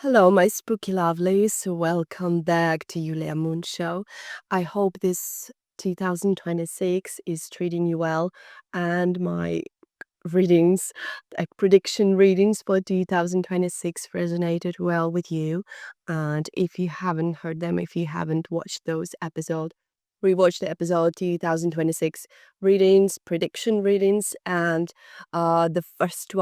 Hello, my spooky lovelies. Welcome back to Yulia Moon Show. I hope this 2026 is treating you well, and my readings, like prediction readings for 2026, resonated well with you. And if you haven't heard them, if you haven't watched those episodes, rewatch the episode 2026 readings, prediction readings, and the first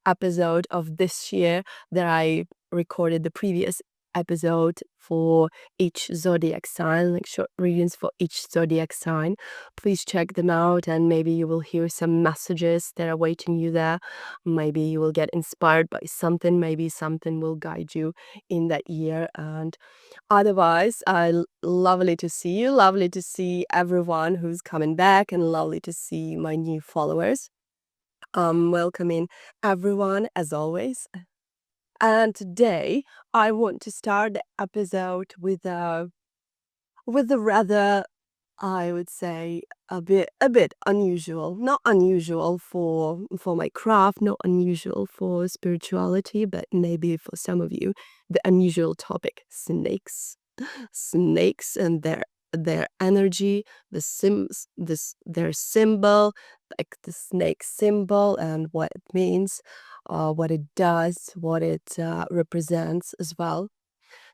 episode of this year that I recorded the previous episode for each zodiac sign, like short readings for each zodiac sign. Please check them out, and maybe you will hear some messages that are waiting you there. Maybe you will get inspired by something. Maybe something will guide you in that year. And otherwise, lovely to see you. Lovely to see everyone who's coming back, and lovely to see my new followers. Welcoming everyone as always. And today I want to start the episode with a rather, I would say, a bit unusual. Not unusual for my craft, not unusual for spirituality, but maybe for some of you, the unusual topic: snakes. Snakes and their energy, their symbol, like the snake symbol, and what it means, what it does, what it represents as well.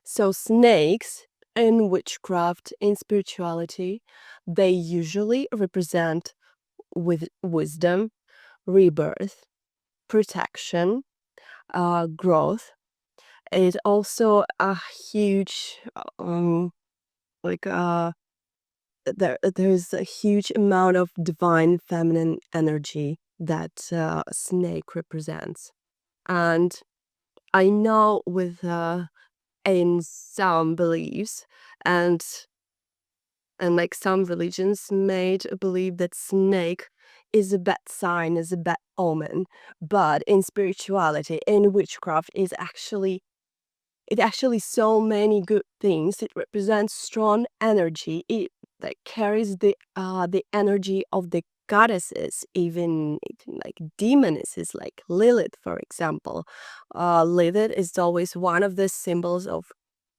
So snakes in witchcraft, in spirituality, they usually represent with wisdom, rebirth, protection, growth. It also a huge like there's a huge amount of divine feminine energy that snake represents. And I know with in some beliefs, and like some religions made believe that snake is a bad sign, is a bad omen. But in spirituality, in witchcraft, it actually so many good things. It represents strong energy. It like carries the energy of the goddesses, even like demonesses, like Lilith, for example. Lilith is always one of the symbols of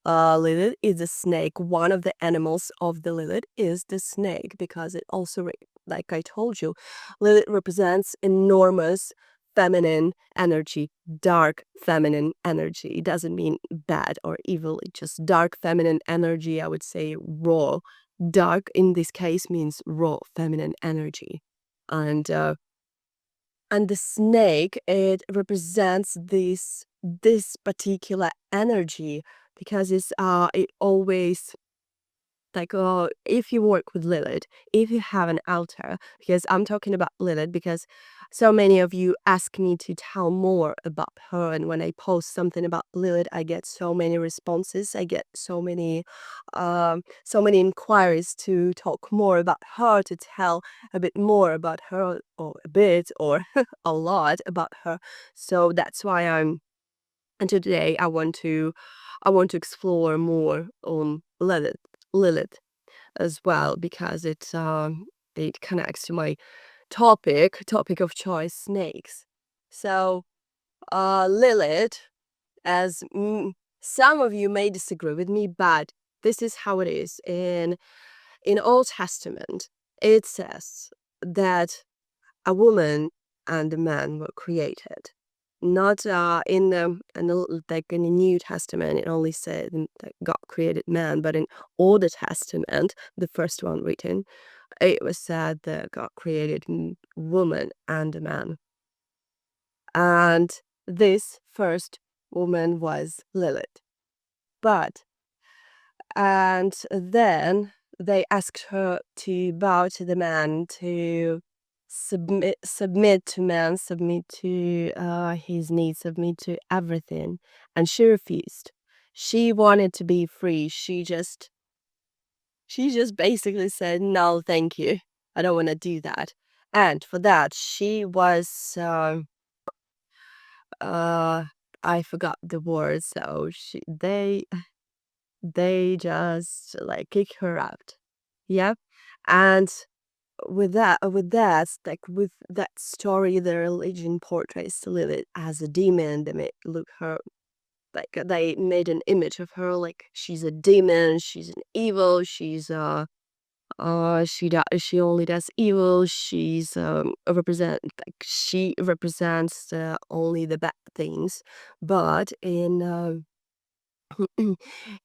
Lilith is a snake. One of the animals of the Lilith is the snake, because it also, like I told you, Lilith represents enormous feminine energy, dark feminine energy. It doesn't mean bad or evil, it's just dark feminine energy. I would say raw. Dark in this case means raw feminine energy. And the snake, it represents this particular energy, because it always, like, if you work with Lilith, if you have an altar, because I'm talking about Lilith because so many of you ask me to tell more about her, and when I post something about Lilith, I get so many responses. I get so many inquiries to talk more about her, to tell a bit more about her, or a bit, or a lot about her. So that's why and today I want to explore more on Lilith as well, because it connects to my topic of choice, snakes. So Lilith, as some of you may disagree with me, but this is how it is. In Old Testament, it says that a woman and a man were created. Not like in the New Testament, it only said that God created man, but in Old Testament, the first one written, it was said that God created woman and a man. And this first woman was Lilith. And then they asked her to bow to the man, to submit to man, submit to his needs, submit to everything. And she refused. She wanted to be free. She just basically said, no, thank you. I don't want to do that. And for that, she was, I forgot the word. So they just like kick her out. Yeah. And with that, like with that story, the religion portrays Lilith as a demon. They may look her like they made an image of her like she's a demon, she's an evil, she only does evil, she represents only the bad things. But in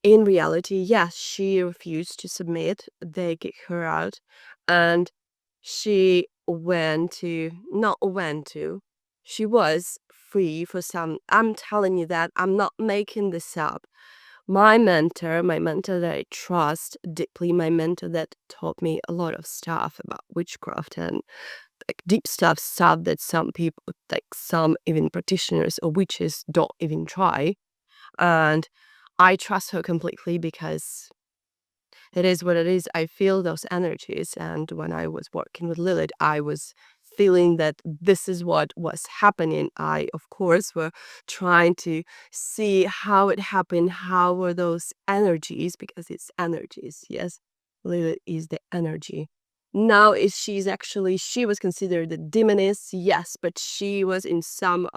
reality, yes, she refused to submit. They kicked her out, and she she was free for some. I'm telling you that. I'm not making this up. My mentor that I trust deeply, my mentor that taught me a lot of stuff about witchcraft and like deep stuff that some people, like some even practitioners or witches don't even try. And I trust her completely because it is what it is. I feel those energies. And when I was working with Lilith, I was feeling that this is what was happening. I, of course, were trying to see how it happened. How were those energies? Because it's energies, yes. Lilith is the energy. Now is she was considered a demoness, yes, but she was in some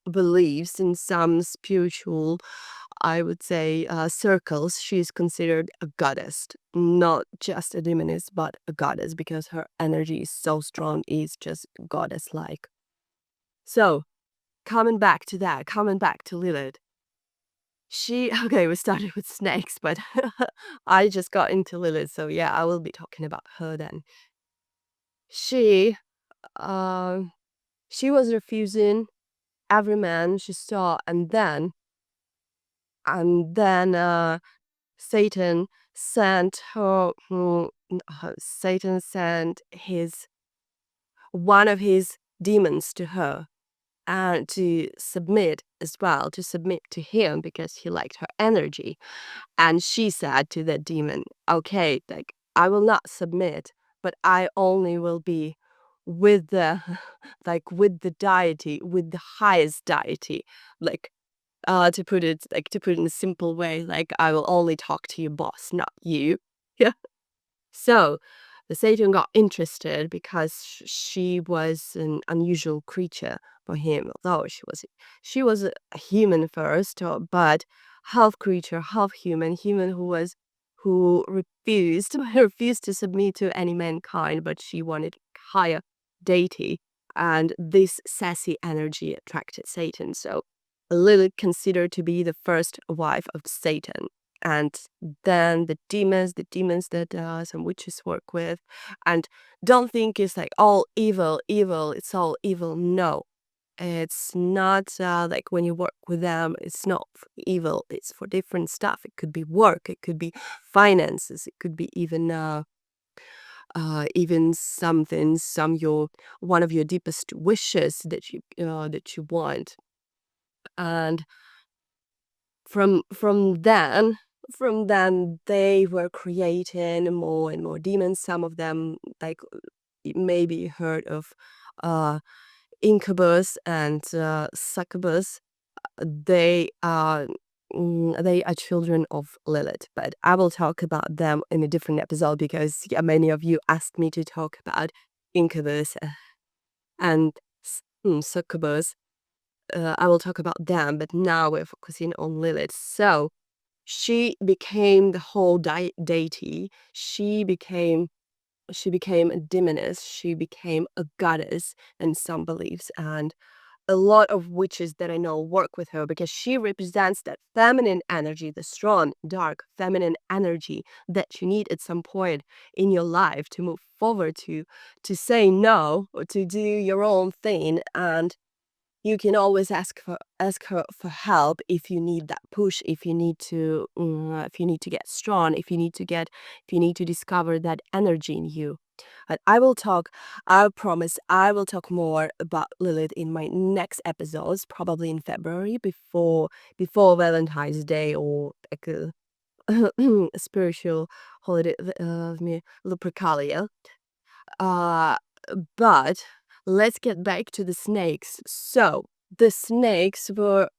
beliefs, in some spiritual, I would say, circles, she's considered a goddess, not just a demoness, but a goddess because her energy is so strong, is just goddess like. So, coming back to Lilith. Okay, we started with snakes, but I just got into Lilith, so yeah, I will be talking about her then. She, um, she was refusing every man she saw, and then Satan sent Satan sent his one of his demons to her, and to submit as well, to submit to him because he liked her energy. And she said to that demon, okay, like I will not submit, but I only will be with the with the deity, with the highest deity. Like to put it in a simple way, like I will only talk to your boss, not you. Yeah. So the Satan got interested because she was an unusual creature for him, although she was a human first, but half creature, half human who refused refused to submit to any mankind, but she wanted higher deity, and this sassy energy attracted Satan. So Lilith considered to be the first wife of Satan. And then the demons that some witches work with, and don't think it's like all evil, it's all evil. No, it's not like when you work with them, it's not for evil, it's for different stuff. It could be work, it could be finances, it could be even something, one of your deepest wishes that you want. And from then they were creating more and more demons. Some of them, like, maybe you heard of uh incubus and succubus. They are children of Lilith, but I will talk about them in a different episode because, yeah, many of you asked me to talk about incubus and succubus. I will talk about them, but now we're focusing on Lilith. So she became the whole deity. She became a demoness. She became a goddess in some beliefs, and a lot of witches that I know work with her because she represents that feminine energy, the strong, dark, feminine energy that you need at some point in your life to move forward, to say no or to do your own thing. And you can always ask her for help if you need that push, if you need to get strong, if you need to discover that energy in you. And I promise I will talk more about Lilith in my next episodes, probably in February, before Valentine's Day, or like a spiritual holiday, Lupercalia. Uh, but let's get back to the snakes. So the snakes were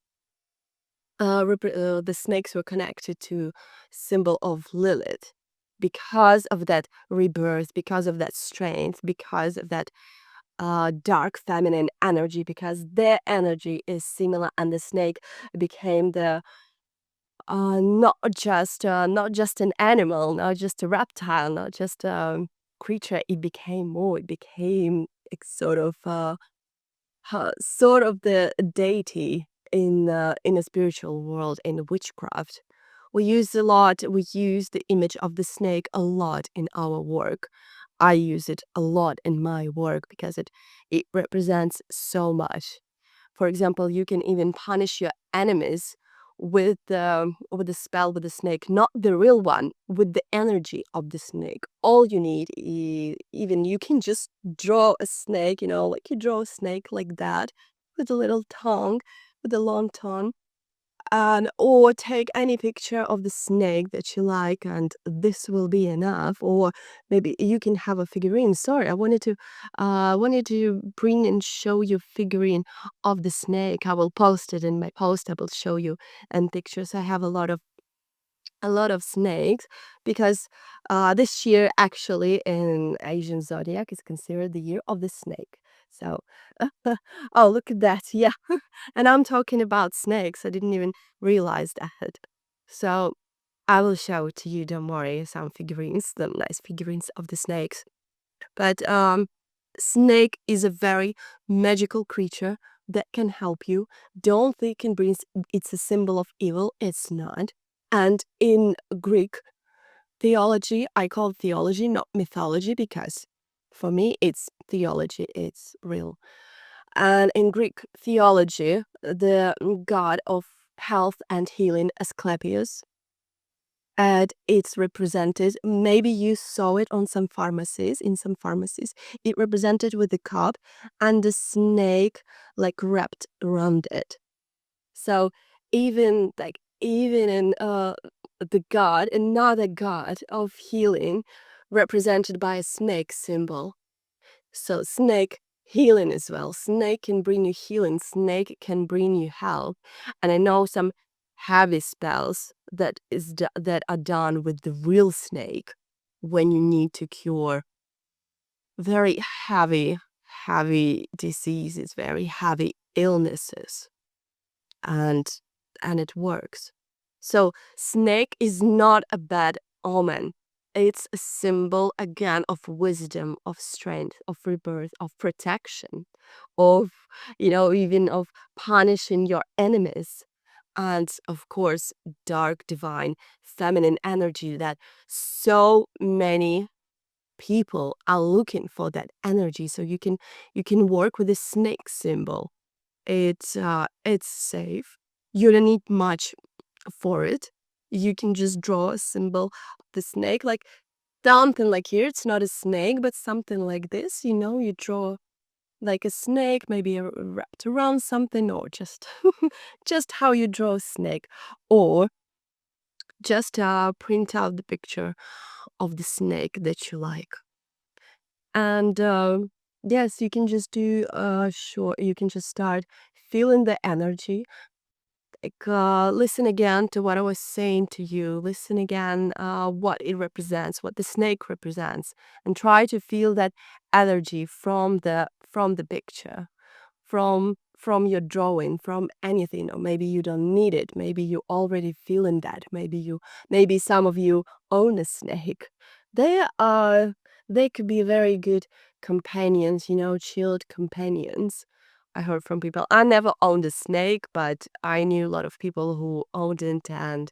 connected to symbol of Lilith because of that rebirth, because of that strength, because of that dark feminine energy, because their energy is similar, and the snake became the not just an animal, not just a reptile, not just a creature. It became more. It became sort of the deity in a spiritual world, in witchcraft. We use the image of the snake a lot in our work. I use it a lot in my work because it represents so much. For example, you can even punish your enemies with the spell with the snake, not the real one, with the energy of the snake. All you need, even you can just draw a snake, like you draw a snake like that, with a little tongue, with a long tongue, and or take any picture of the snake that you like, and this will be enough. Or maybe you can have a figurine. Sorry, I wanted to bring and show you figurine of the snake. I will post it in my post. I will show you and pictures. I have a lot of snakes, because this year, actually, in Asian zodiac, is considered the year of the snake. So, oh, look at that. Yeah. And I'm talking about snakes. I didn't even realize that. So, I will show it to you. Don't worry. Some figurines, the nice figurines of the snakes. But snake is a very magical creature that can help you. Don't think it's a symbol of evil. It's not. And in Greek theology, I call it theology, not mythology, because for me, it's theology, it's real. And in Greek theology, the god of health and healing, Asclepius, and it's represented, maybe you saw it on some pharmacies, in some pharmacies, it represented with the cup and the snake like wrapped around it. So even in the god, another god of healing, represented by a snake symbol. So snake healing as well. Snake can bring you healing. Snake can bring you health. And I know some heavy spells that are done with the real snake when you need to cure very heavy diseases, very heavy illnesses, and it works. So snake is not a bad omen. It's a symbol again of wisdom, of strength, of rebirth, of protection, of even of punishing your enemies. And of course, dark divine feminine energy, that so many people are looking for that energy. So you can work with the snake symbol. It's safe. You don't need much for it. You can just draw a symbol of the snake, like something like here. It's not a snake, but something like this. You draw like a snake, maybe wrapped around something, or just just how you draw a snake, or just print out the picture of the snake that you like. And yes, you can just do sure, you can just start feeling the energy. Like, listen again to what I was saying to you. Listen again, what it represents, what the snake represents, and try to feel that energy from the picture, from your drawing, from anything. Or maybe you don't need it. Maybe you already feeling that. Maybe some of you own a snake. They could be very good companions. Chilled companions. I heard from people. I never owned a snake, but I knew a lot of people who owned it, and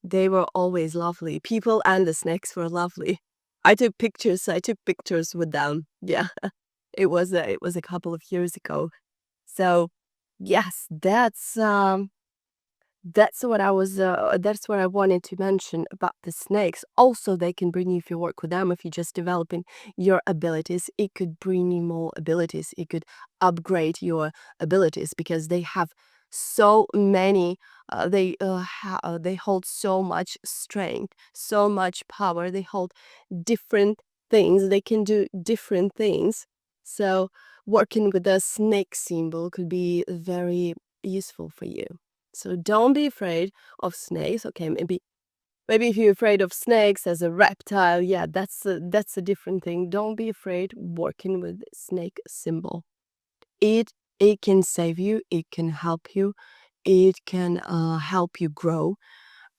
they were always lovely. People and the snakes were lovely. I took pictures. I took pictures with them. Yeah, it was a couple of years ago. So yes, that's what I wanted to mention about the snakes. Also, they can bring you, if you work with them, if you're just developing your abilities, it could bring you more abilities. It could upgrade your abilities, because they have so many, they hold so much strength, so much power. They hold different things. They can do different things. So working with the snake symbol could be very useful for you. So don't be afraid of snakes. Okay, Maybe if you're afraid of snakes as a reptile, yeah, that's a different thing. Don't be afraid working with snake symbol. It it can save you, it can help you, it can help you grow,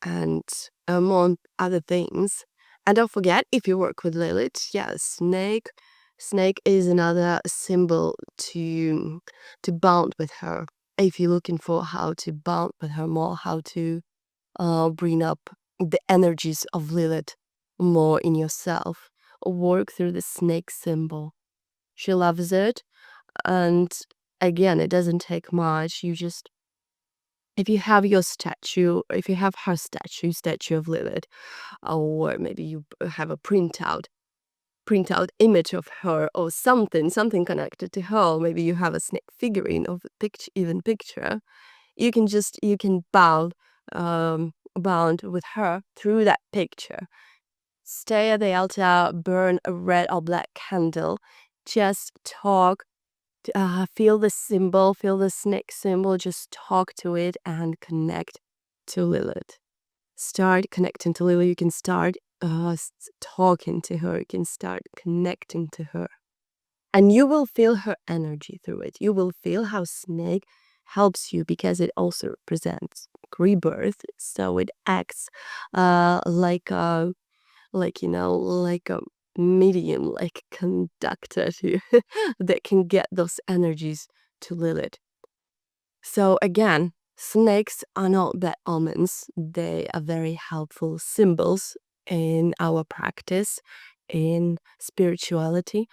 and among other things. And don't forget, if you work with Lilith, yeah, snake is another symbol to bond with her. If you're looking for how to bond with her more, how to bring up the energies of Lilith more in yourself, work through the snake symbol. She loves it, and again, it doesn't take much. You just, if you have your statue, if you have her statue of Lilith, or maybe you have a printout image of her, or something connected to her, or maybe you have a snake figurine of a picture, even picture, you can bound with her through that picture. Stay at the altar, burn a red or black candle, just talk, feel the symbol, feel the snake symbol, just talk to it and connect to Lilith. Start connecting to Lilith. You can start talking to her. You can start connecting to her. And you will feel her energy through it. You will feel how snake helps you, because it also represents rebirth. So it acts like a, like a medium, like conductor to that can get those energies to Lilith. So again, snakes are not bad omens. They are very helpful symbols in our practice, in spirituality.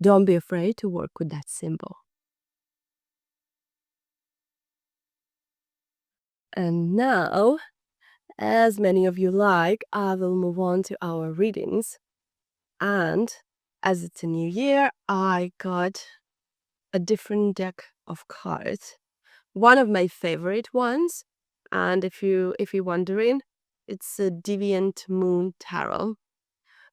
Don't be afraid to work with that symbol. And now, as many of you like, I will move on to our readings. And as it's a new year, I got a different deck of cards. One of my favorite ones, and if you're wondering, it's a Deviant Moon Tarot.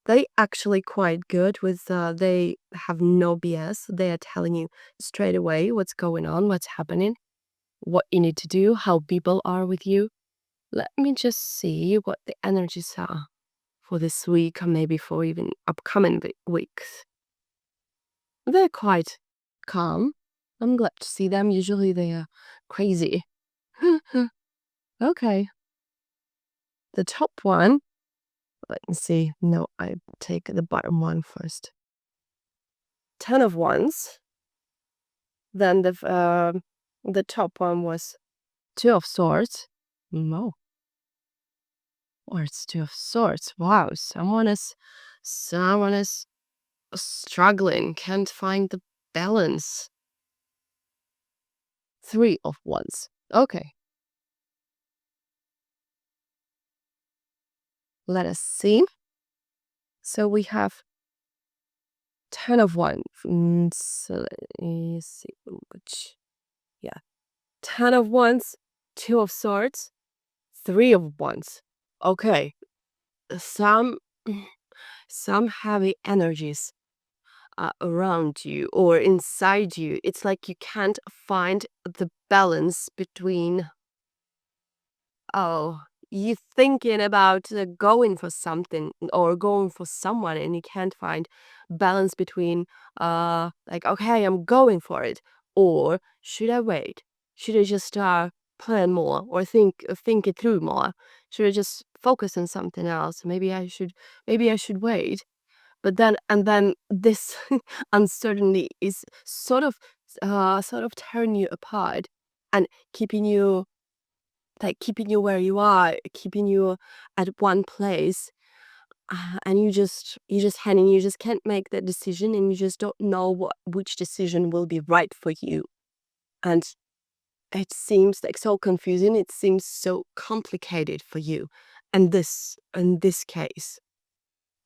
They actually quite good with they have no BS. They are telling you straight away what's going on, what's happening, what you need to do, how people are with you. Let me just see what the energies are for this week, or maybe for even upcoming weeks. They're quite calm. I'm glad to see them. Usually they are crazy. Okay. The top one, let me see. No, I take the bottom one first. 10 of Wands. Then the top one was 2 of Swords. No. Or it's 2 of Swords. Wow, someone is struggling, can't find the balance. 3 of Wands. Okay. Let us see. So we have 10 of Wands. So let me see which. Yeah. 10 of Wands, 2 of Swords, 3 of Wands. Okay. Some heavy energies around you or inside you. It's like you can't find the balance between, oh, you thinking about going for something or going for someone, and you can't find balance between like, okay, I'm going for it, or should I wait? Should I just plan more, or think it through more? Should I just focus on something else? Maybe I should wait. But then this uncertainty is sort of tearing you apart and keeping you, like, keeping you where you are, keeping you at one place, and you just can't make that decision, and you just don't know which decision will be right for you. And it seems like so confusing, it seems so complicated for you in this case.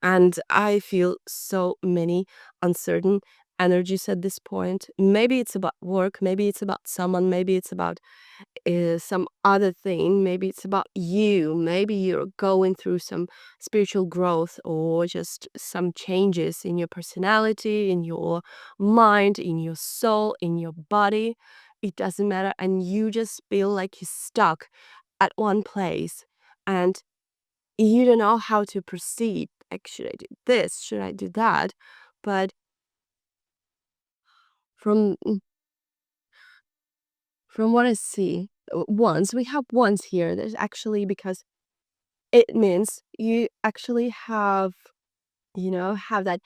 And I feel so many uncertain energies at this point. Maybe it's about work, maybe it's about someone, maybe it's about some other thing, maybe it's about you, maybe you're going through some spiritual growth, or just some changes in your personality, in your mind, in your soul, in your body. It doesn't matter. And you just feel like you're stuck at one place. And you don't know how to proceed. Like, should I do this? Should I do that? But from from what I see, once we have once here, there's actually because it means you actually have, have that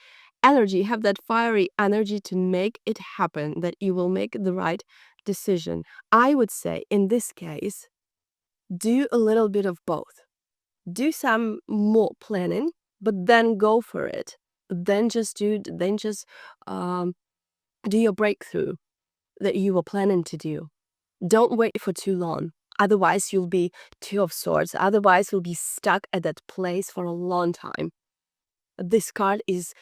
energy, have that fiery energy to make it happen, that you will make the right decision. I would say in this case, do a little bit of both. Do some more planning, but then go for it. Then just do your breakthrough that you were planning to do. Don't wait for too long. Otherwise, you'll be two of swords. Otherwise, you'll be stuck at that place for a long time. This card is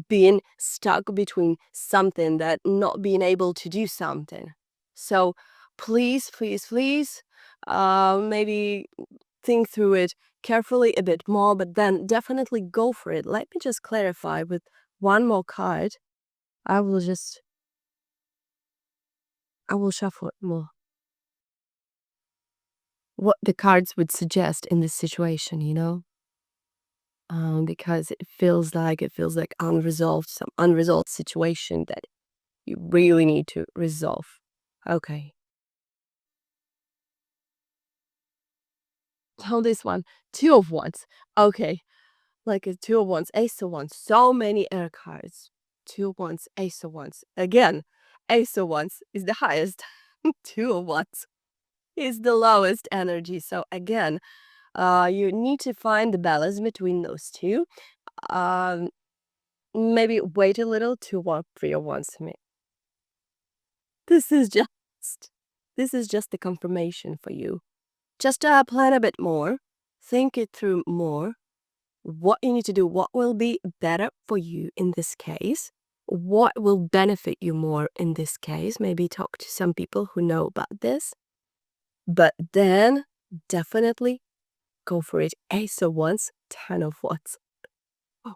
being stuck between something that not being able to do something. So please, please, please, maybe think through it carefully a bit more, but then definitely go for it. Let me just clarify with one more card. I will just, I will shuffle it more. What the cards would suggest in this situation, because it feels like some unresolved situation that you really need to resolve. Okay. Oh, this one, two of wands. Okay, like a two of wands, ace of wands. So many air cards. Two of wands, ace of wands. Again, ace of wands is the highest. Two of wands is the lowest energy. So again, you need to find the balance between those two. Um, maybe wait a little to want three of wands to me. This is just this is just the confirmation for you. Just plan a bit more, think it through more. What you need to do, what will be better for you in this case, what will benefit you more in this case. Maybe talk to some people who know about this, but then definitely go for it. Ace of wands, 10 of wands.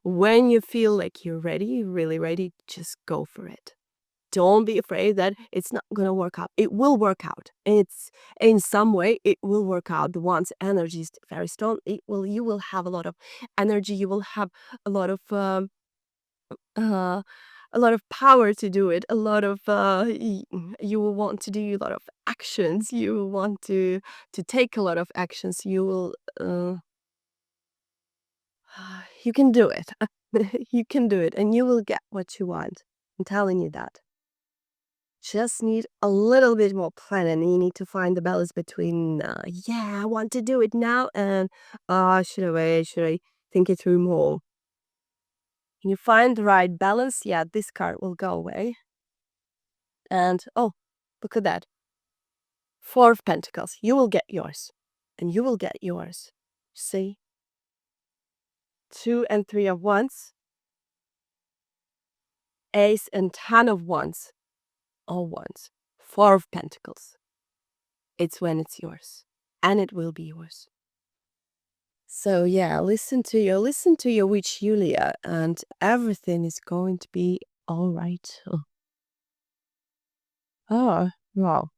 When you feel like you're ready, really ready, just go for it. Don't be afraid that it's not gonna work out. It will work out. It's in some way it will work out. Once energy is very strong, you will have a lot of energy. You will have a lot of uh, a lot of power to do it. A lot of you will want to do a lot of actions. You will want to take a lot of actions. You will you can do it. You can do it, and you will get what you want. I'm telling you that. Just need a little bit more planning. You need to find the balance between, yeah, I want to do it now, and should I wait? Should I think it through more? When you find the right balance, yeah, this card will go away. And oh, look at that. Four of Pentacles. You will get yours. And you will get yours. See? Two and three of wands. Ace and 10 of wands. All wands. Four of Pentacles. It's when it's yours. And it will be yours. So yeah, listen to your witch Yulia, and everything is going to be all right. Oh, wow.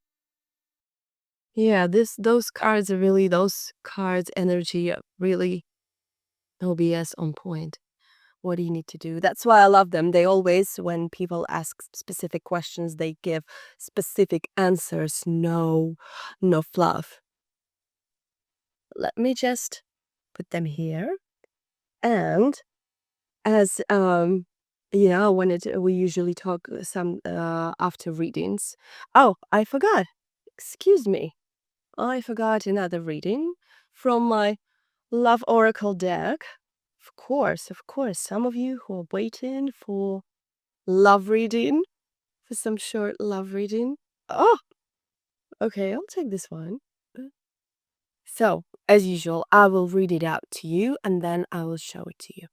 Yeah, those cards energy are really OBS on point. What do you need to do? That's why I love them. They always, when people ask specific questions, they give specific answers. No fluff. Let me just put them here. And as when we usually talk some after readings. Oh, I forgot. Excuse me. I forgot another reading from my love oracle deck. Of course, some of you who are waiting for love reading, for some short love reading. Oh, okay, I'll take this one. So, as usual, I will read it out to you and then I will show it to you.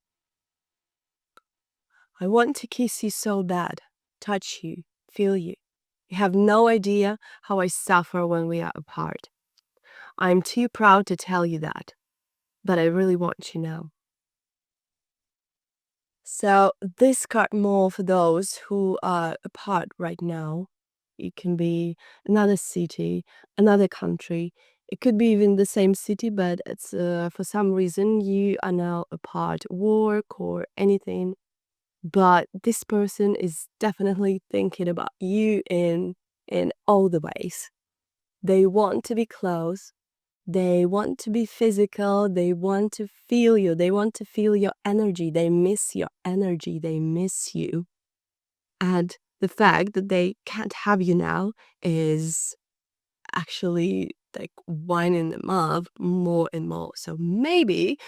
I want to kiss you so bad, touch you, feel you. You have no idea how I suffer when we are apart. I'm too proud to tell you that, but I really want you now. So this card more for those who are apart right now. It can be another city, another country. It could be even the same city, but it's for some reason you are now apart, work or anything. But this person is definitely thinking about you in all the ways. They want to be close. They want to be physical. They want to feel you. They want to feel your energy. They miss your energy. They miss you. And the fact that they can't have you now is actually like winding them up more and more. So maybe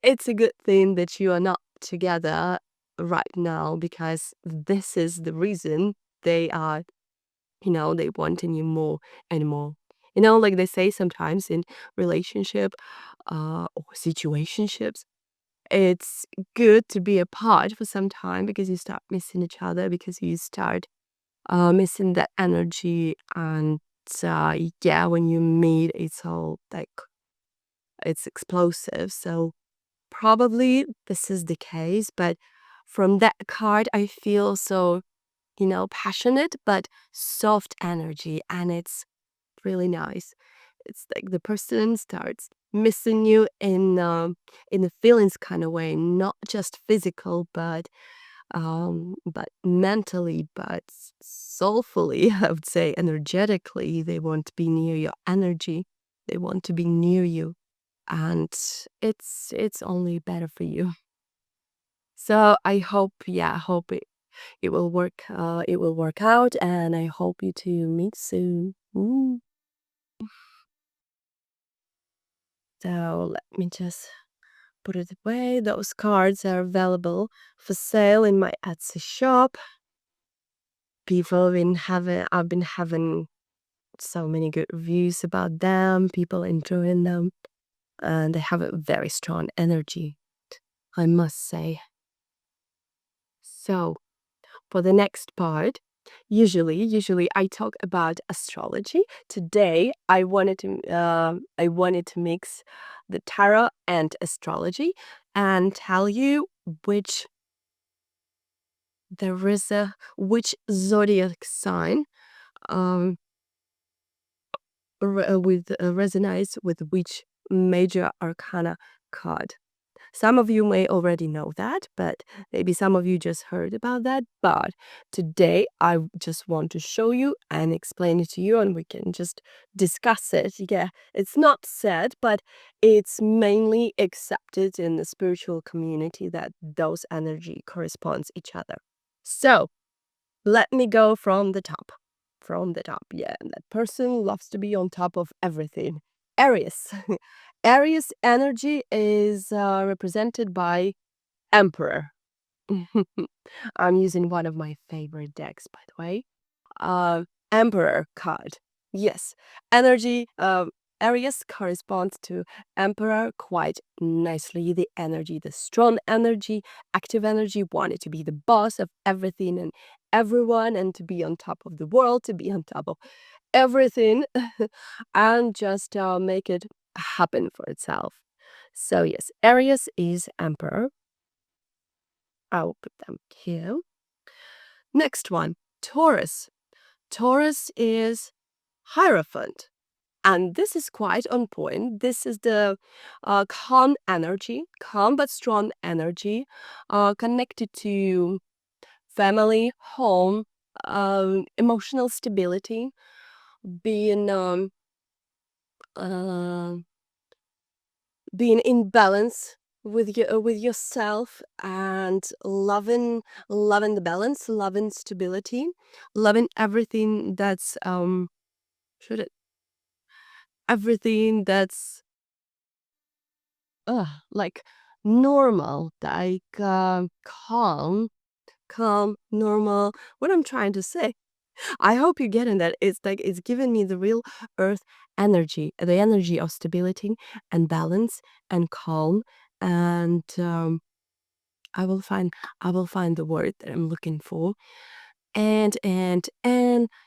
it's a good thing that you are not together right now, because this is the reason they are, they wanting you more and more. Like they say sometimes in relationship or situationships, it's good to be apart for some time because you start missing each other, because you start missing that energy. And yeah, when you meet, it's all like it's explosive. So probably this is the case, but from that card I feel so, passionate but soft energy, and it's really nice. It's like the person starts missing you in a feelings kind of way, not just physical, but mentally, but soulfully, I would say energetically. They want to be near your energy. They want to be near you, and it's only better for you. So I hope, yeah, I hope it will work. It will work out, and I hope you two meet soon. So let me just put it away. Those cards are available for sale in my Etsy shop. I've been having so many good reviews about them, people enjoying them, and they have a very strong energy, I must say. So for the next part, usually I talk about astrology. Today I wanted to mix the tarot and astrology and tell you which zodiac sign um resonates with which major arcana card. Some of you may already know that, but maybe some of you just heard about that. But today I just want to show you and explain it to you, and we can just discuss it. Yeah, it's not said, but it's mainly accepted in the spiritual community that those energy corresponds each other. So let me go from the top. From the top, yeah. That person loves to be on top of everything. Aries. Aries energy is represented by Emperor. I'm using one of my favorite decks, by the way. Emperor card. Yes, energy. Aries corresponds to Emperor quite nicely. The energy, the strong energy, active energy, wanted to be the boss of everything and everyone, and to be on top of the world, to be on top of everything, and just make it happen for itself. So yes, Aries is Emperor. I'll put them here. Next one, Taurus. Taurus is Hierophant. And this is quite on point. This is the calm energy, calm but strong energy, connected to family, home, emotional stability, being uh, being in balance with yourself, and loving the balance, loving stability, loving everything that's should it everything that's like normal, like calm, normal. What I'm trying to say, I hope you're getting that. It's like it's giving me the real earth energy, the energy of stability and balance and calm. And I will find the word that I'm looking for. And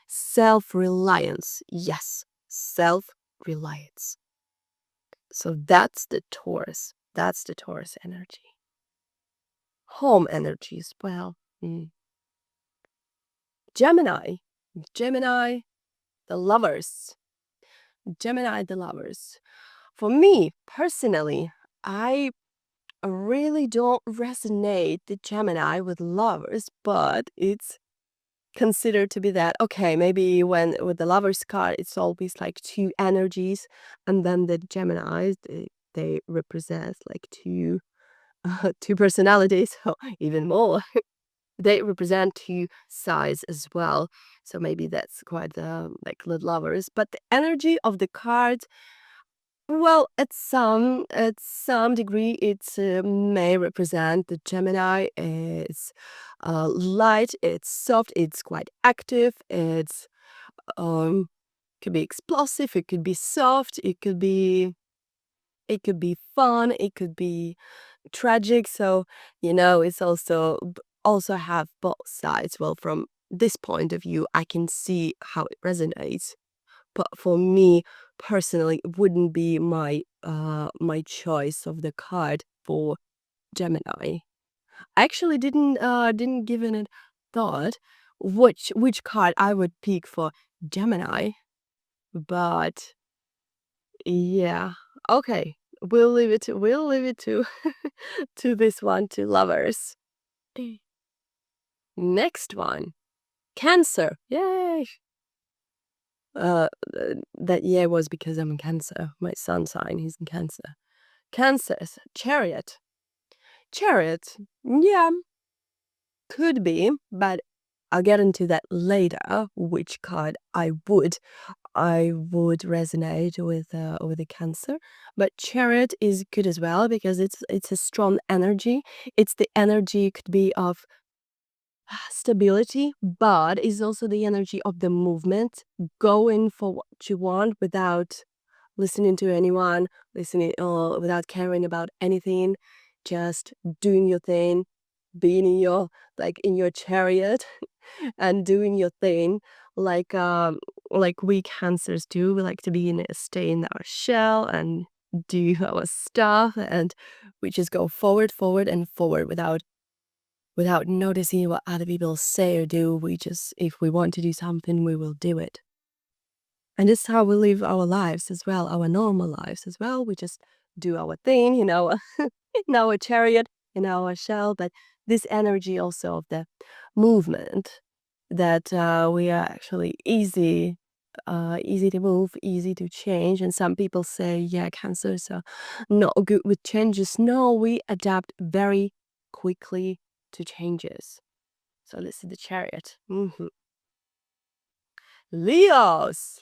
self-reliance. Yes, self-reliance. So that's the Taurus. That's the Taurus energy. Home energy as well. Gemini. Gemini, the lovers. Gemini, the lovers. For me, personally, I really don't resonate the Gemini with lovers, but it's considered to be that. Okay, maybe when with the lovers card, it's always like two energies, and then the Geminis, they represent like two two personalities, so even more. They represent two sides as well. So maybe that's quite like the lovers. But the energy of the cards, well, at some degree, it may represent the Gemini. It's light, it's soft, it's quite active. It's um could be explosive, it could be soft, it could be fun, it could be tragic. So it's also have both sides. Well, from this point of view, I can see how it resonates. But for me personally, it wouldn't be my choice of the card for Gemini. I actually didn't give it a thought which card I would pick for Gemini. But yeah, okay. We'll leave it to to this one, to lovers. Next one, Cancer. Yay! Uh, that year was because I'm in Cancer. My sun sign, he's in Cancer. Cancer's Chariot. Chariot, yeah, could be, but I'll get into that later. Which card I would resonate with the Cancer. But Chariot is good as well because it's a strong energy. It's the energy, could be of stability, but is also the energy of the movement, going for what you want without listening to anyone, listening without caring about anything, just doing your thing, being in your chariot and doing your thing, like we Cancers do. We like to stay in our shell and do our stuff, and we just go forward, forward, and forward without noticing what other people say or do. We just, if we want to do something, we will do it. And this is how we live our lives as well, our normal lives as well. We just do our thing, in our chariot, in our shell. But this energy also of the movement, that we are actually easy to move, easy to change. And some people say, yeah, Cancers are not good with changes. No, we adapt very quickly to changes. So this is the chariot. Leos,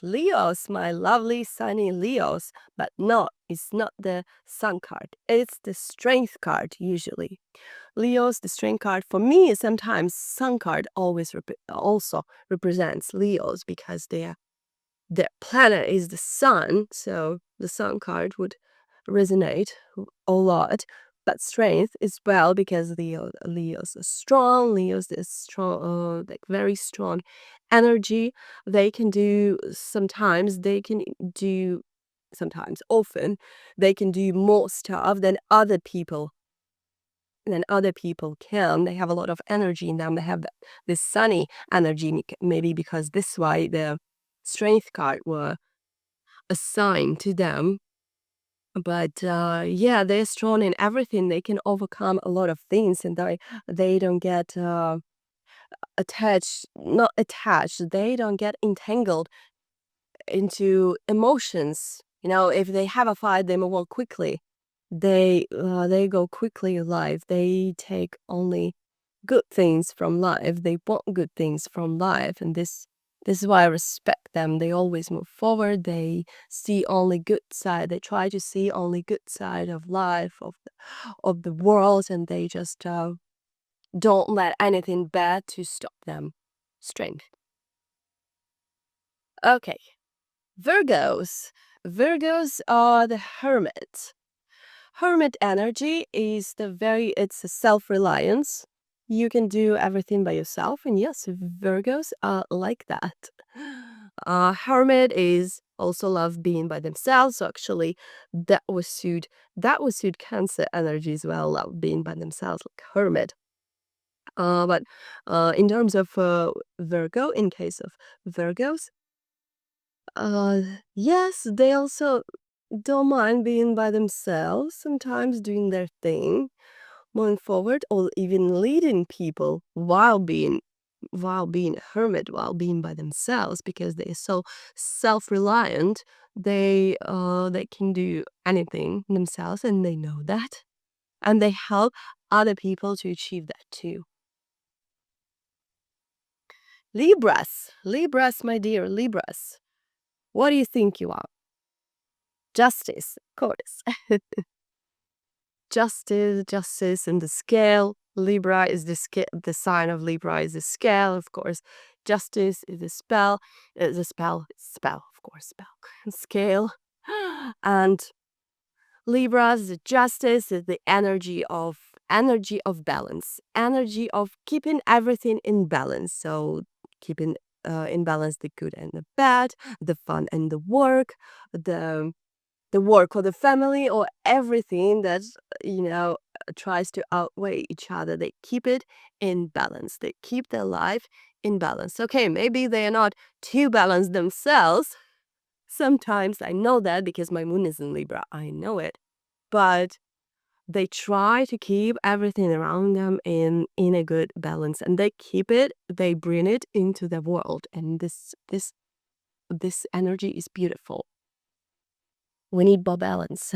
my lovely sunny Leos. But no, it's not the sun card. It's the strength card usually. Leos, the strength card. For me, sometimes sun card always also represents Leos, because their planet is the sun. So the sun card would resonate a lot. But strength as well, because Leos are strong. Leos is strong, like very strong energy. They can do often they can do more stuff than other people can. They have a lot of energy in them. They have this sunny energy, maybe because this is why the strength card were assigned to them. But yeah, they're strong in everything. They can overcome a lot of things, and they don't get not attached. They don't get entangled into emotions. If they have a fight, they move on quickly. They go quickly in life. They take only good things from life. They want good things from life, and this is why I respect them. They always move forward. They see only good side. They try to see only good side of life, of the world, and they just don't let anything bad to stop them. Strength. Okay, Virgos. Virgos are the hermit. Hermit energy is it's a self-reliance. You can do everything by yourself, and yes, Virgos are like that. Hermit is also love being by themselves. So actually, that would suit Cancer energy as well. Love being by themselves, like hermit. But in terms of Virgo, in case of Virgos, Uh, yes, they also don't mind being by themselves, sometimes doing their thing, moving forward, or even leading people while being a hermit, while being by themselves, because they're so self-reliant. They can do anything themselves, and they know that, and they help other people to achieve that too. Libras, my dear Libras. What do you think you are? Justice, of course. Justice, and the scale. Libra is the sign of Libra is the scale, of course. Justice is the spell. Spell, of course, spell. Scale. And Libras, the justice is the energy of balance, energy of keeping everything in balance. So keeping in balance the good and the bad, the fun and the the work or the family, or everything that you know tries to outweigh each other. They keep it in balance. They keep their life in balance. Okay, maybe they are not too balanced themselves. Sometimes I know that because my moon is in Libra. I know it. But they try to keep everything around them in a good balance, and they bring it into the world, and this energy is beautiful. We need more balance.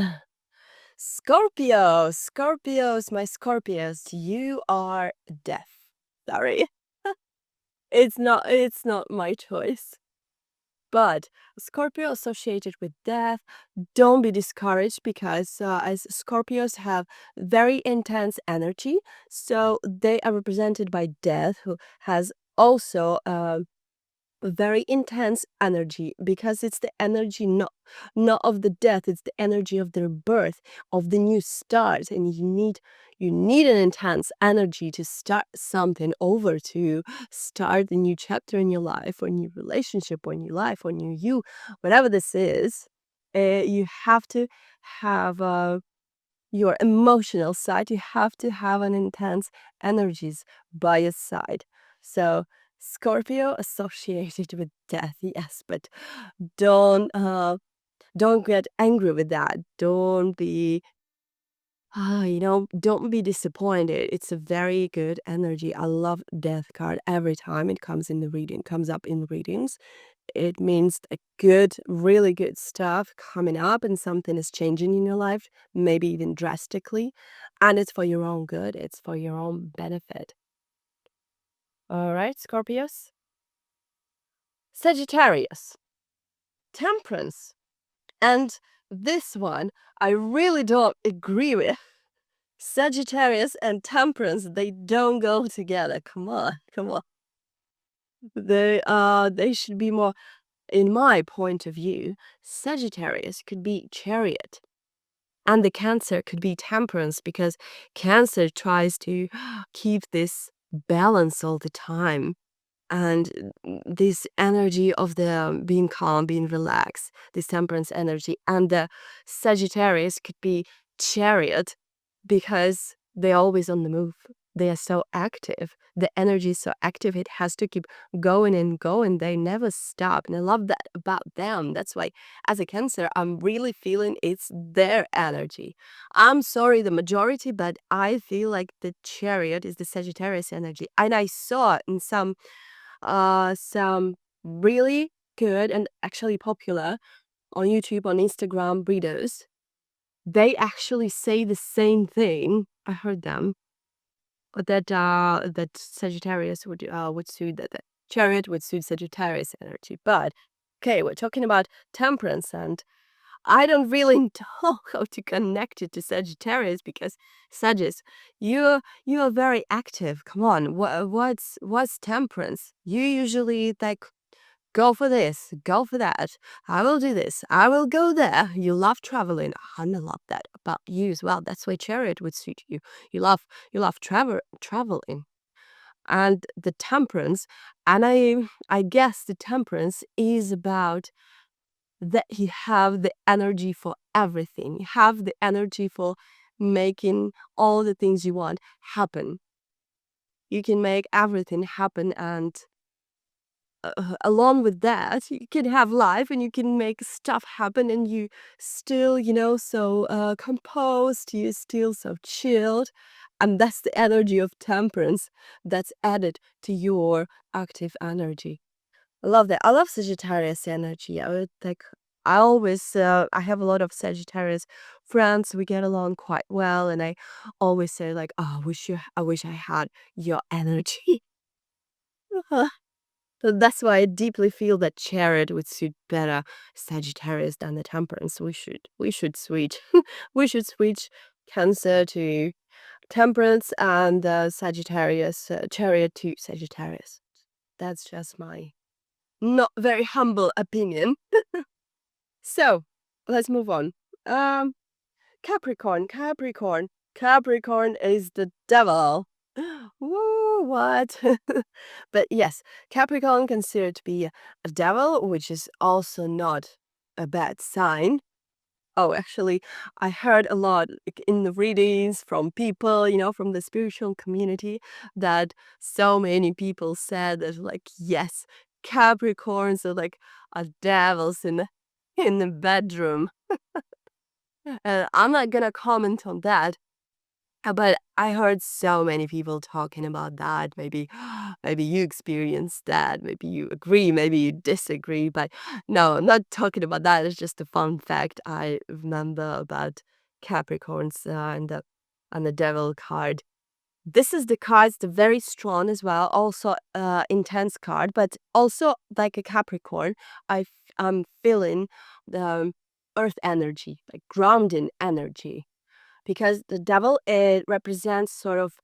Scorpios, my Scorpios, you are deaf. Sorry. It's not my choice. But Scorpio associated with death, don't be discouraged, because as Scorpios have very intense energy, so they are represented by death, who has also very intense energy, because it's the energy not of the death, it's the energy of their birth, of the new start. And you need an intense energy to start something over, to start a new chapter in your life, or new relationship, or new life, or new you, whatever this is. You have to have your emotional side, you have to have an intense energies by your side. So Scorpio associated with death, yes, but don't uh don't get angry with that. Don't be disappointed. It's a very good energy. I love death card every time it comes up in readings. It means a good, really good stuff coming up, and something is changing in your life, maybe even drastically. And it's for your own good, it's for your own benefit. All right, Scorpios? Sagittarius, Temperance. And this one, I really don't agree with. Sagittarius and Temperance, they don't go together. Come on, come on. They should be more, in my point of view. Sagittarius could be Chariot, and the Cancer could be Temperance, because Cancer tries to keep this balance all the time. And this energy of the being calm, being relaxed, this Temperance energy. And the Sagittarius could be Chariot, because they're always on the move. They are so active. The energy is so active. It has to keep going and going. They never stop. And I love that about them. That's why, as a Cancer, I'm really feeling it's their energy. I'm sorry, the majority, but I feel like the Chariot is the Sagittarius energy. And I saw in some really good and actually popular on YouTube, on Instagram videos. They actually say the same thing. I heard them, but that Sagittarius would suit that Chariot would suit Sagittarius energy. But okay, we're talking about Temperance, and I don't really know how to connect it to Sagittarius, because Sagittarius, you are very active. Come on, what's Temperance? You usually like go for this, go for that. I will do this. I will go there. You love traveling. And I love that about you as well. That's why Chariot would suit you. You love traveling. And the Temperance, and I guess the Temperance is about that you have the energy for everything. You have the energy for making all the things you want happen. You can make everything happen, and along with that, you can have life and you can make stuff happen, and you still, so composed, you still so chilled. And that's the energy of temperance that's added to your active energy. I love that. I love Sagittarius energy. I have a lot of Sagittarius friends. We get along quite well, and I always say like, "Oh, I wish I had your energy." So that's why I deeply feel that Chariot would suit better Sagittarius than the Temperance. We should switch. We should switch Cancer to Temperance and Sagittarius Chariot to Sagittarius. That's just my not very humble opinion. So let's move on. Um, Capricorn is the devil. Woo, what? But yes, Capricorn considered to be a devil, which is also not a bad sign. Oh, actually, I heard a lot like, in the readings from people, from the spiritual community, that so many people said that, like, yes, Capricorns are like devils in the bedroom. And I'm not gonna comment on that. But I heard so many people talking about that. Maybe, maybe you experienced that. Maybe you agree. Maybe you disagree. But no, I'm not talking about that. It's just a fun fact I remember about Capricorns and the Devil card. This is the card. It's very strong as well. Also, intense card, but also like a Capricorn. I'm feeling the Earth energy, like grounding energy, because the devil, it represents sort of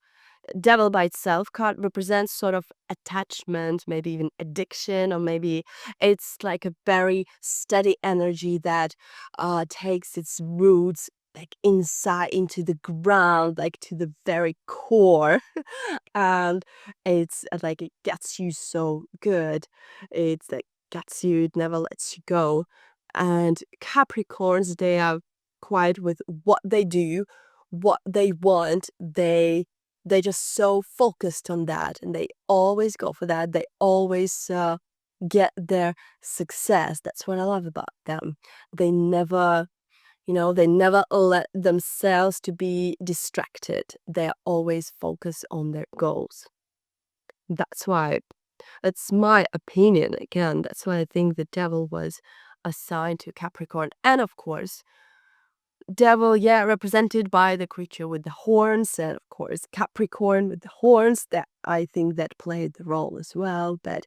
devil by itself card represents sort of attachment, maybe even addiction, or maybe it's like a very steady energy that takes its roots like inside into the ground, like to the very core. And it's like it gets you so good. It's like gets you, it never lets you go. And Capricorns, they are quiet with what they do, what they want. They just so focused on that, and they always go for that. They always get their success. That's what I love about them. They never, they never let themselves to be distracted. They're always focused on their goals. That's why, it's my opinion again. That's why I think the devil was assigned to Capricorn. And of course, devil, yeah, represented by the creature with the horns, and of course Capricorn with the horns. That I think that played the role as well. But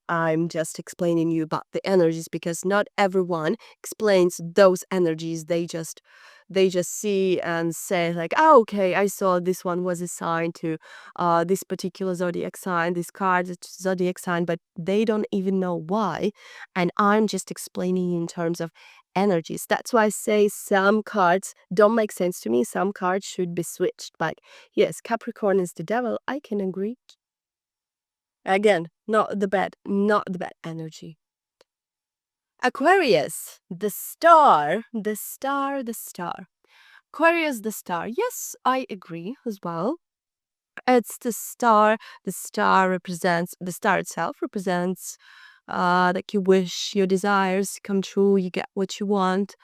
I'm just explaining you about the energies, because not everyone explains those energies. They just see and say like, oh, okay, I saw this one was assigned to this particular zodiac sign, this card zodiac sign, but they don't even know why. And I'm just explaining in terms of energies. That's why I say some cards don't make sense to me. Some cards should be switched. But yes, Capricorn is the devil. I can agree. Again, not the bad energy. Aquarius, the star, the star, the star. Aquarius, the star. Yes, I agree as well. It's the star. The star itself represents like you wish your desires come true, you get what you want,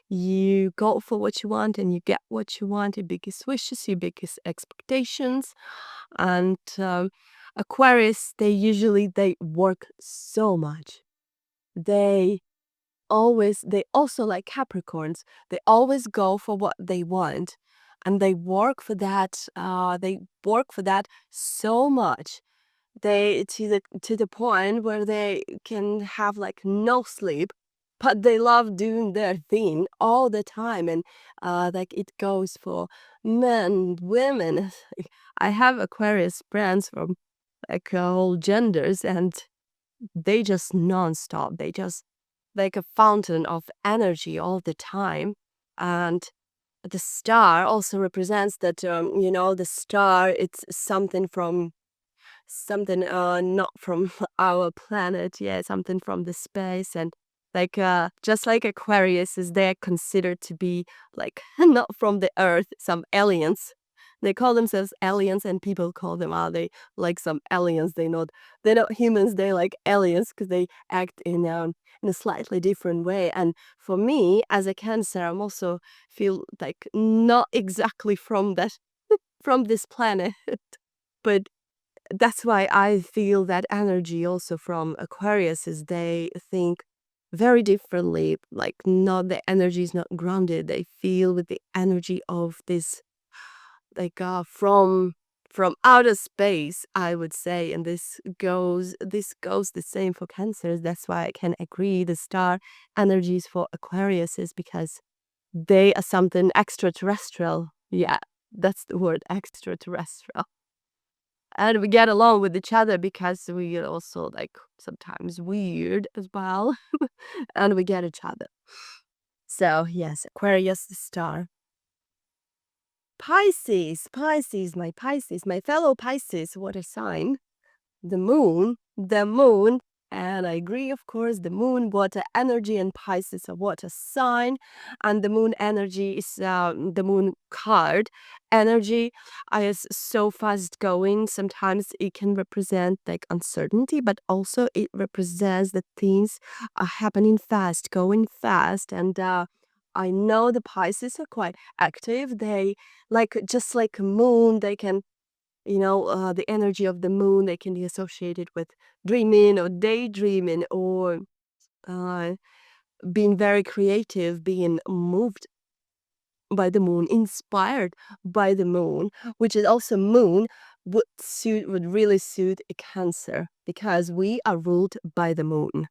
you go for what you want, and you get what you want, your biggest wishes, your biggest expectations. And Aquarius, they work so much. They they also, like Capricorns, they always go for what they want, and they work for that so much. They to the point where they can have like no sleep, but they love doing their thing all the time. And like it goes for men, women. I have Aquarius friends from like all genders, and they just nonstop. They just like a fountain of energy all the time. And the star also represents that, the star, it's something not from our planet. Yeah, something from the space. And like just like Aquarius is, they're considered to be like not from the earth, some aliens. They call themselves aliens, and people call them, are they like some aliens? They're not humans. They're like aliens because they act in a slightly different way. And for me, as a Cancer, I'm also feel like not exactly from from this planet, but that's why I feel that energy also from Aquarius is they think very differently. Like, not the energy is not grounded. They feel with the energy of this, like, from outer space, I would say. And this goes the same for Cancers. That's why I can agree the star energies for Aquarius is because they are something extraterrestrial. Yeah, that's the word, extraterrestrial. And we get along with each other because we are also like sometimes weird as well. And we get each other. So yes, Aquarius the star. Pisces, my fellow Pisces, what a sign. The moon, and I agree, of course, the moon, water energy, and Pisces a water sign. And the moon energy is the moon card energy is so fast going. Sometimes it can represent like uncertainty, but also it represents that things are happening fast, going fast. And I know the Pisces are quite active. They like, just like a moon, they can, the energy of the moon, they can be associated with dreaming or daydreaming, or uh, being very creative, being moved by the moon, inspired by the moon, which is also moon would really suit a Cancer because we are ruled by the moon.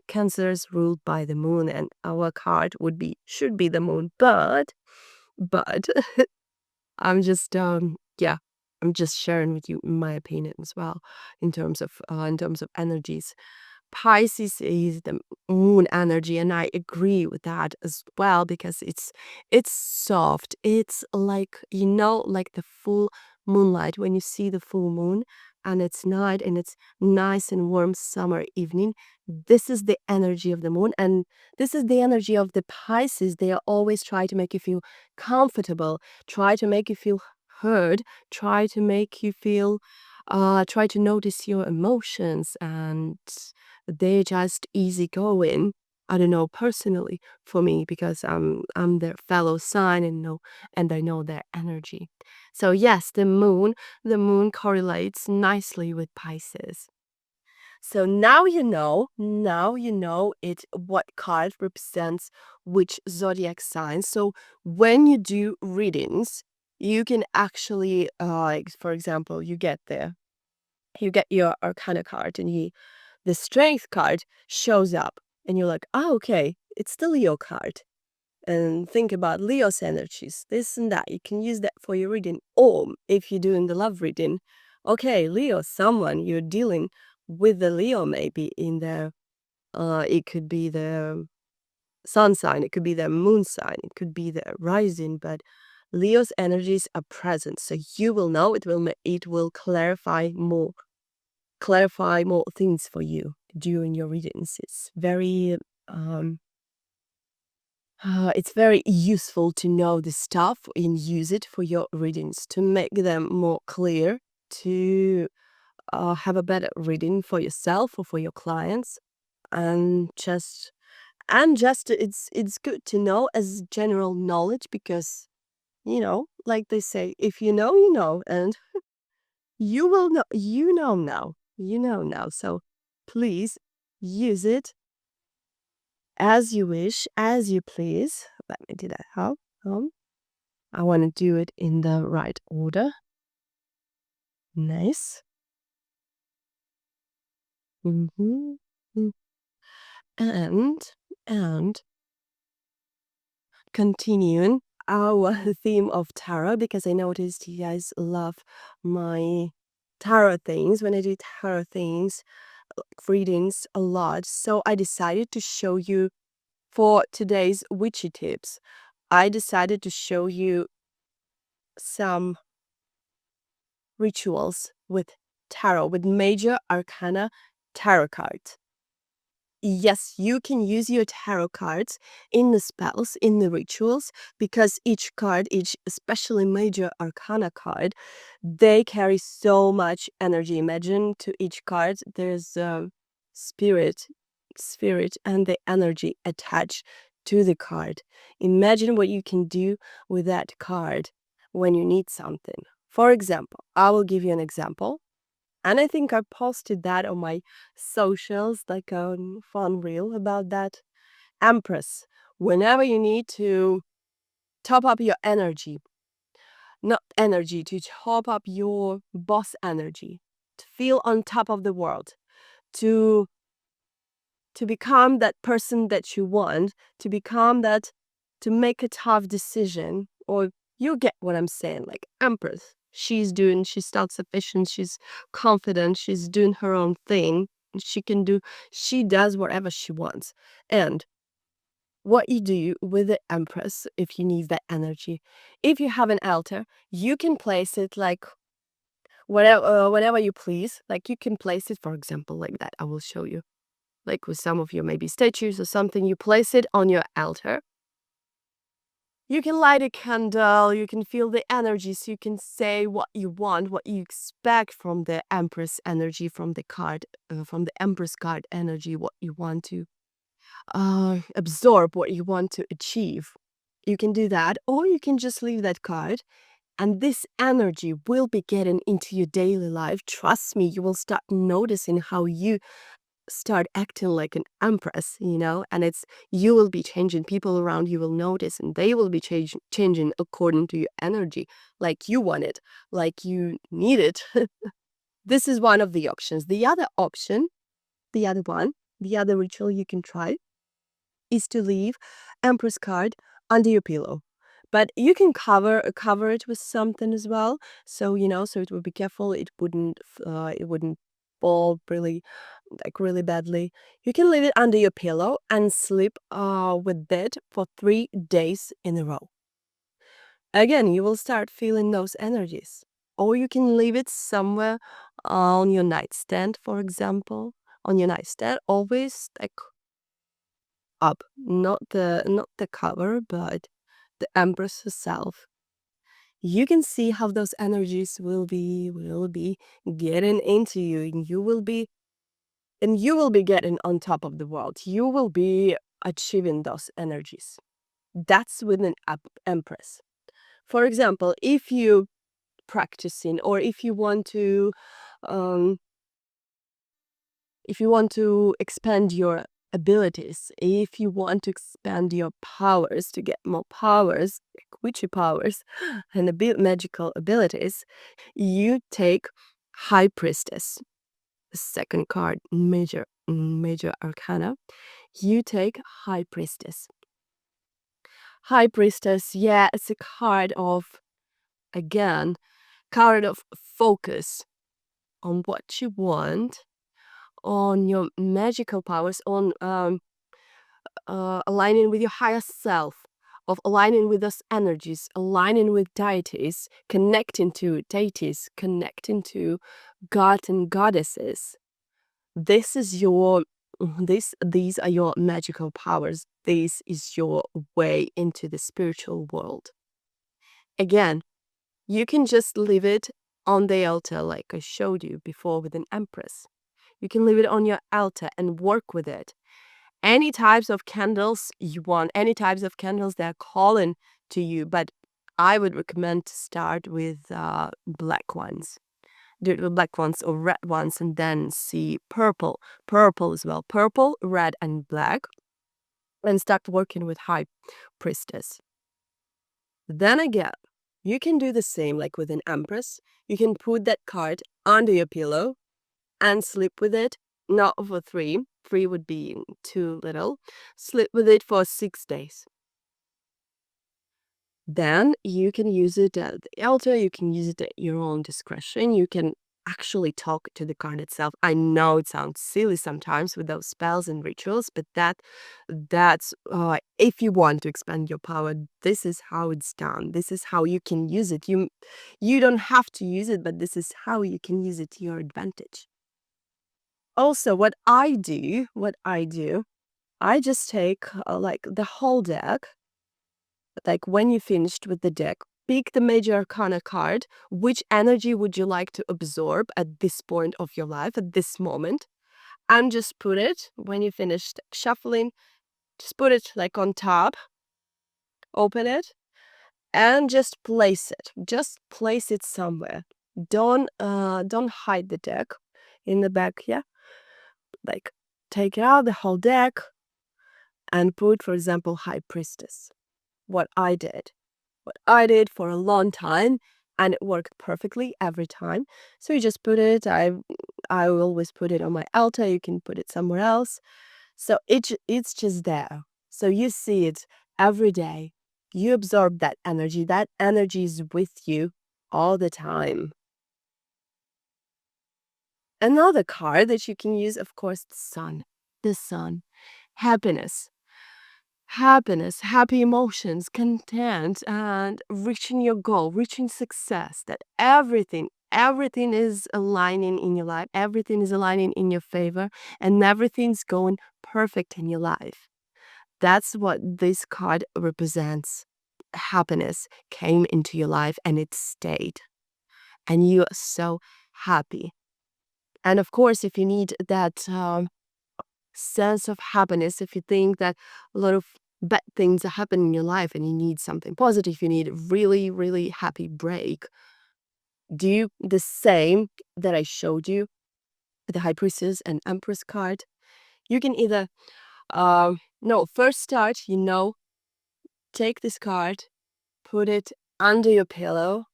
Cancer is ruled by the moon, and our card should be the moon, but yeah, I'm just sharing with you my opinion as well in terms of energies. Pisces is the moon energy, and I agree with that as well because it's soft. It's like, like the full moonlight when you see the full moon and it's night and it's nice and warm summer evening. This is the energy of the moon, and this is the energy of the Pisces. They are always try to make you feel comfortable, try to make you feel heard, try to make you feel try to notice your emotions, and they're just easygoing. I don't know, personally for me, because I'm their fellow sign and I know their energy. So yes, the moon correlates nicely with Pisces. So now you know it, what card represents which zodiac sign. So when you do readings, you can actually like, for example, you get your Arcana card, and the Strength card shows up, and you're like, oh, okay, it's the Leo card. And think about Leo's energies, this and that. You can use that for your reading. Or if you're doing the love reading, okay, Leo, someone you're dealing with the Leo, maybe in their, it could be their sun sign, it could be their moon sign, it could be their rising, but Leo's energies are present. So you will know, it will clarify more things for you during your readings. It's very useful to know this stuff and use it for your readings to make them more clear, to have a better reading for yourself or for your clients. And just it's good to know as general knowledge, because like they say, if you know, you know, and you will know, you know now. So please use it as you wish, as you please. Let me do that. How? I want to do it in the right order. Nice. Mm-hmm. And continuing our theme of tarot, because I noticed you guys love my tarot things when I do tarot things, readings a lot. So I decided to show you, for today's witchy tips, I decided to show you some rituals with tarot, with major arcana tarot cards. yes, you can use your tarot cards in the spells, in the rituals, because each card, each especially major arcana card, they carry so much energy. Imagine to each card there's a spirit and the energy attached to the card. Imagine what you can do with that card when you need something. For example, I will give you an example. And I think I posted that on my socials, like a fun reel about that. Empress. Whenever you need to top up your energy, not energy, to top up your boss energy, to feel on top of the world, to become that person that you want, to become that, to make a tough decision, or you get what I'm saying, like Empress. She's self-sufficient, she's confident, she's doing her own thing. She does whatever she wants. And what you do with the Empress, if you need that energy, if you have an altar, you can place it like whenever you please. Like you can place it, for example, like that. I will show you like with some of your maybe statues or something, you place it on your altar. You can light a candle, you can feel the energies, you can say what you want, what you expect from the Empress energy, from the card, from the Empress card energy, what you want to absorb, what you want to achieve. You can do that, or you can just leave that card. And this energy will be getting into your daily life. Trust me, you will start noticing how you start acting like an empress, and you will be changing. People around you will notice, and they will be changing according to your energy, like you want it, like you need it. This is one of the options. The other option, the other ritual you can try is to leave empress card under your pillow. But you can cover it with something as well, so so it would be careful, it wouldn't fall really badly. You can leave it under your pillow and sleep with it for 3 days in a row. Again, you will start feeling those energies. Or you can leave it somewhere on your nightstand, for example. On your nightstand, always like up, not the cover, but the Empress herself. You can see how those energies will be getting into you, and you will be getting on top of the world. You will be achieving those energies. That's with an empress. For example, if you practicing, or um, if you want to expand your abilities, if you want to expand your powers, to get more powers, like witchy powers, and magical abilities, you take High Priestess, the second card, major arcana. You take High Priestess. High Priestess, yeah, it's a card of, again, card of focus on what you want, on your magical powers, on aligning with your higher self, of aligning with those energies, aligning with deities, connecting to deities, connecting to gods and goddesses. This is your these are your magical powers. This is your way into the spiritual world. Again, you can just leave it on the altar like I showed you before with an empress. You can leave it on your altar and work with it. Any types of candles you want, any types of candles that are calling to you, but I would recommend to start with black ones. Do it with black ones or red ones, and then see purple as well, purple, red, and black, and start working with High Priestess. Then again, you can do the same like with an empress. You can put that card under your pillow and sleep with it, not for 3 would be too little. Sleep with it for 6 days. Then you can use it at the altar, you can use it at your own discretion, you can actually talk to the card itself. I know it sounds silly sometimes with those spells and rituals, but that's if you want to expand your power, this is how it's done. This is how you can use it. You don't have to use it, but this is how you can use it to your advantage. Also, what I do, I just take like the whole deck. Like when you finished with the deck, pick the major arcana card. Which energy would you like to absorb at this point of your life, at this moment? And just put it, when you finished shuffling, just put it like on top, open it, and just place it. Just place it somewhere. Don't hide the deck in the back, yeah? Like take out the whole deck and put, for example, High Priestess. What I did for a long time, and it worked perfectly every time. So you just put it, I always put it on my altar. You can put it somewhere else. So it's just there. So you see it every day. You absorb that energy. That energy is with you all the time. Another card that you can use, of course, the sun. The sun. Happiness. Happiness, happy emotions, content, and reaching your goal, reaching success. That everything is aligning in your life, everything is aligning in your favor, and everything's going perfect in your life. That's what this card represents. Happiness came into your life and it stayed. And you are so happy. And of course, if you need that sense of happiness, if you think that a lot of bad things are happening in your life and you need something positive, you need a really, really happy break, do the same that I showed you, the High Priestess and Empress card. You can either, no, first start, take this card, put it under your pillow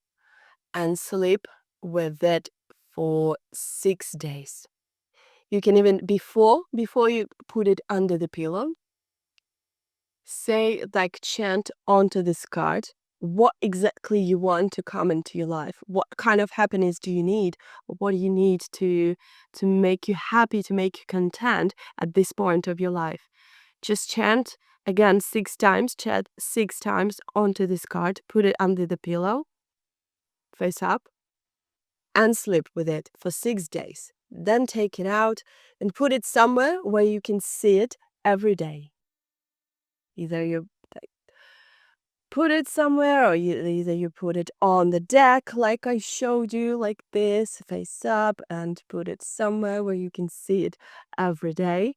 and sleep with it for 6 days. You can even, before you put it under the pillow, say, like, chant onto this card what exactly you want to come into your life. What kind of happiness do you need? What do you need to make you happy, to make you content at this point of your life? Just chant again 6 times, chant 6 times onto this card, put it under the pillow, face up, and sleep with it for 6 days. Then take it out and put it somewhere where you can see it every day. Either you put it somewhere, or either you put it on the deck like I showed you, like this, face up, and put it somewhere where you can see it every day.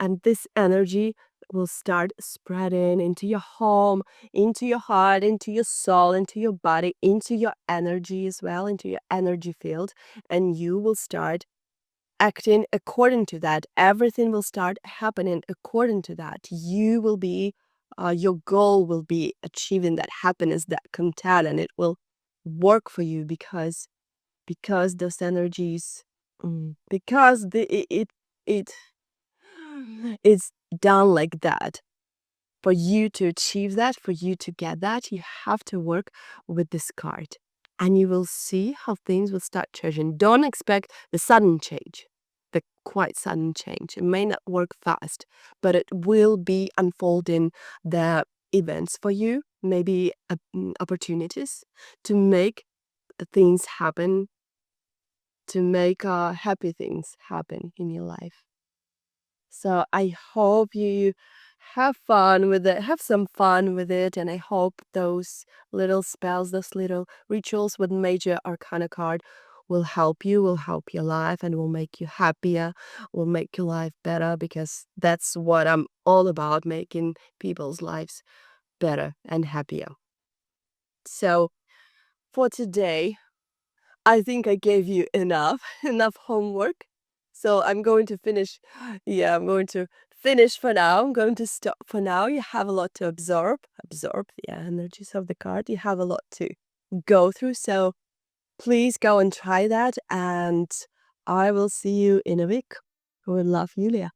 And this energy will start spreading into your home, into your heart, into your soul, into your body, into your energy as well, into your energy field. And you will start acting according to that. Everything will start happening according to that. You will be, your goal will be achieving that happiness, that content, and it will work for you because those energies, because it it's done like that. For you to achieve that, for you to get that, you have to work with this card. And you will see how things will start changing. Don't expect the sudden change, the quite sudden change. It may not work fast, but it will be unfolding the events for you, maybe opportunities to make things happen, to make happy things happen in your life. So I hope you have fun with it, have some fun with it, and I hope those little spells, those little rituals with major arcana card will help you, will help your life, and will make you happier, will make your life better, because that's what I'm all about, making people's lives better and happier. So for today, I think I gave you enough homework. So I'm going to finish. Yeah, I'm going to finish for now. I'm going to stop for now. You have a lot to absorb the energies of the card. You have a lot to go through. So please go and try that. And I will see you in a week. With love, Yulia.